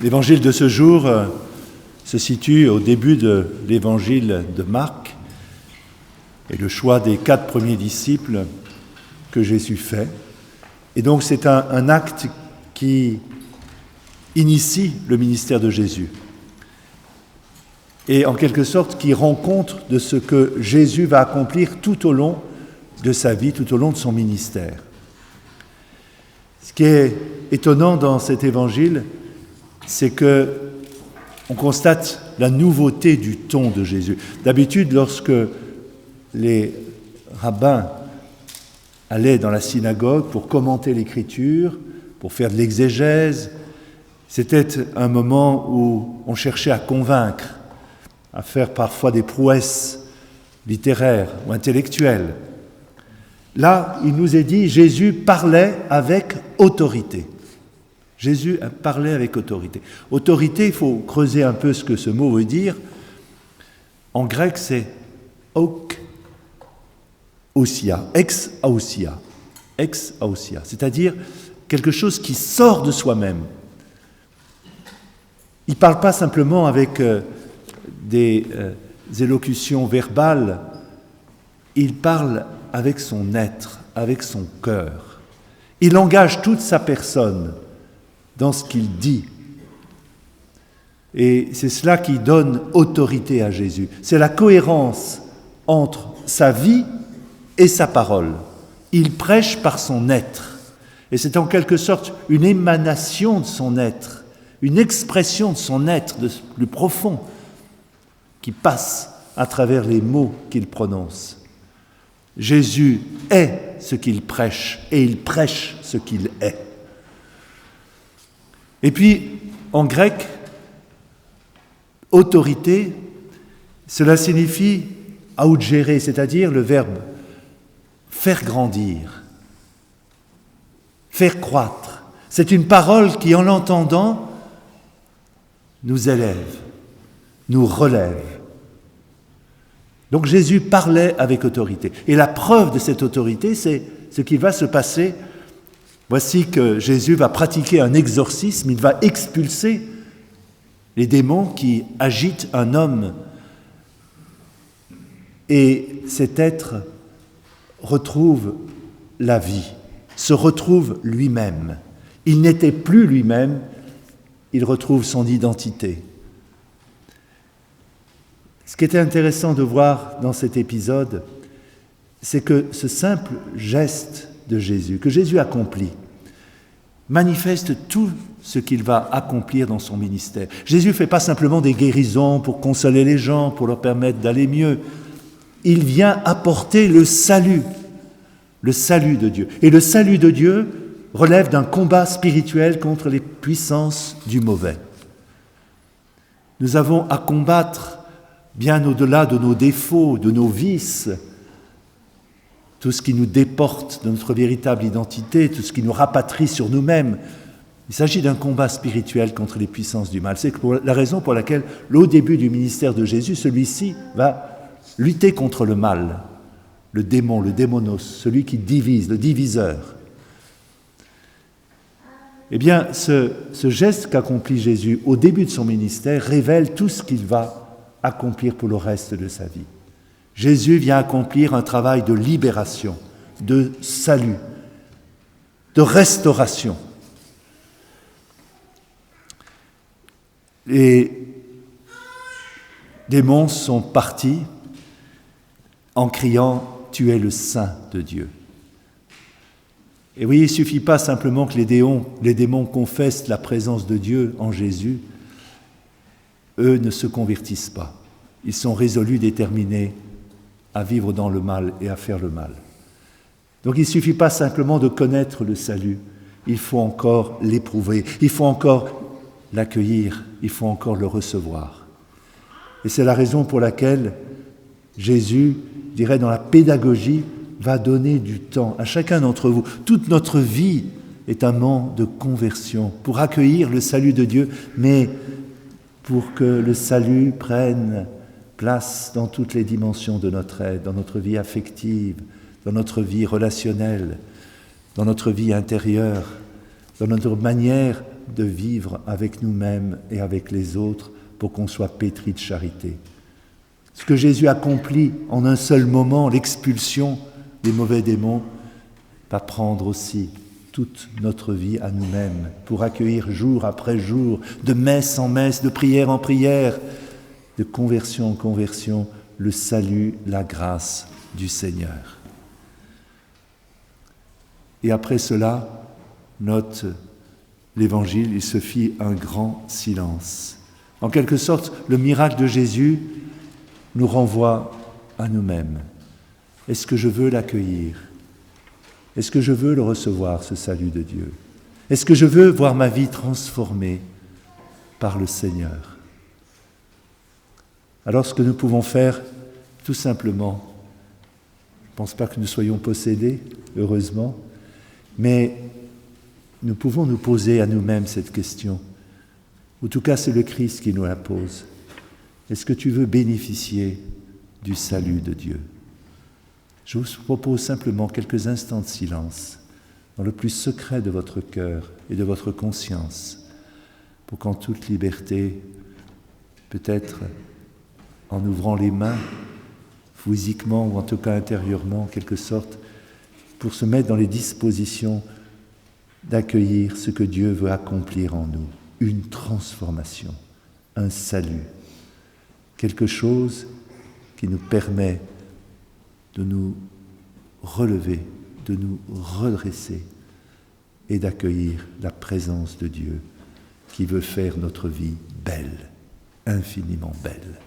L'évangile de ce jour se situe au début de l'évangile de Marc et le choix des 4 premiers disciples que Jésus fait. Et donc c'est un acte qui initie le ministère de Jésus et en quelque sorte qui rend compte de ce que Jésus va accomplir tout au long de sa vie, tout au long de son ministère. Ce qui est étonnant dans cet évangile, c'est que on constate la nouveauté du ton de Jésus. D'habitude, lorsque les rabbins allaient dans la synagogue pour commenter l'Écriture, pour faire de l'exégèse, c'était un moment où on cherchait à convaincre, à faire parfois des prouesses littéraires ou intellectuelles. Là, il nous est dit, Jésus parlait avec autorité. Jésus a parlé avec autorité. Autorité, il faut creuser un peu ce que ce mot veut dire. En grec, c'est ousia, ex-ousia, c'est-à-dire quelque chose qui sort de soi-même. Il ne parle pas simplement avec des élocutions verbales, il parle avec son être, avec son cœur. Il engage toute sa personne dans ce qu'il dit. Et c'est cela qui donne autorité à Jésus. C'est la cohérence entre sa vie et sa parole. Il prêche par son être. Et c'est en quelque sorte une émanation de son être, une expression de son être, de plus profond, qui passe à travers les mots qu'il prononce. Jésus est ce qu'il prêche, et il prêche ce qu'il est. Et puis, en grec, autorité, cela signifie augere, c'est-à-dire le verbe faire grandir, faire croître. C'est une parole qui, en l'entendant, nous élève, nous relève. Donc Jésus parlait avec autorité. Et la preuve de cette autorité, c'est ce qui va se passer. Voici que Jésus va pratiquer un exorcisme, il va expulser les démons qui agitent un homme. Et cet être retrouve la vie, se retrouve lui-même. Il n'était plus lui-même, il retrouve son identité. Ce qui était intéressant de voir dans cet épisode, c'est que ce simple geste de Jésus, que Jésus accomplit, manifeste tout ce qu'il va accomplir dans son ministère. Jésus ne fait pas simplement des guérisons pour consoler les gens, pour leur permettre d'aller mieux. Il vient apporter le salut de Dieu. Et le salut de Dieu relève d'un combat spirituel contre les puissances du mauvais. Nous avons à combattre bien au-delà de nos défauts, de nos vices, tout ce qui nous déporte de notre véritable identité, tout ce qui nous rapatrie sur nous-mêmes. Il s'agit d'un combat spirituel contre les puissances du mal. C'est la raison pour laquelle, au début du ministère de Jésus, celui-ci va lutter contre le mal, le démon, le démonos, celui qui divise, le diviseur. Eh bien, ce geste qu'accomplit Jésus au début de son ministère révèle tout ce qu'il va accomplir pour le reste de sa vie. Jésus vient accomplir un travail de libération, de salut, de restauration. Les démons sont partis en criant « Tu es le Saint de Dieu ». Et oui, il ne suffit pas simplement que les démons confessent la présence de Dieu en Jésus. Eux ne se convertissent pas. Ils sont résolus, déterminés à vivre dans le mal et à faire le mal. Donc il ne suffit pas simplement de connaître le salut, il faut encore l'éprouver, il faut encore l'accueillir, il faut encore le recevoir. Et c'est la raison pour laquelle Jésus, je dirais dans la pédagogie, va donner du temps à chacun d'entre vous. Toute notre vie est un moment de conversion pour accueillir le salut de Dieu, mais pour que le salut prenne place dans toutes les dimensions de notre être, dans notre vie affective, dans notre vie relationnelle, dans notre vie intérieure, dans notre manière de vivre avec nous-mêmes et avec les autres pour qu'on soit pétri de charité. Ce que Jésus accomplit en un seul moment, l'expulsion des mauvais démons, va prendre aussi toute notre vie à nous-mêmes pour accueillir jour après jour, de messe en messe, de prière en prière, de conversion en conversion, le salut, la grâce du Seigneur. Et après cela, note l'Évangile, il se fit un grand silence. En quelque sorte, le miracle de Jésus nous renvoie à nous-mêmes. Est-ce que je veux l'accueillir ? Est-ce que je veux le recevoir, ce salut de Dieu ? Est-ce que je veux voir ma vie transformée par le Seigneur ? Alors ce que nous pouvons faire, tout simplement, je ne pense pas que nous soyons possédés, heureusement, mais nous pouvons nous poser à nous-mêmes cette question. En tout cas, c'est le Christ qui nous la pose. Est-ce que tu veux bénéficier du salut de Dieu ? Je vous propose simplement quelques instants de silence dans le plus secret de votre cœur et de votre conscience pour qu'en toute liberté, peut-être en ouvrant les mains, physiquement ou en tout cas intérieurement, en quelque sorte, pour se mettre dans les dispositions d'accueillir ce que Dieu veut accomplir en nous, une transformation, un salut, quelque chose qui nous permet de nous relever, de nous redresser et d'accueillir la présence de Dieu qui veut faire notre vie belle, infiniment belle.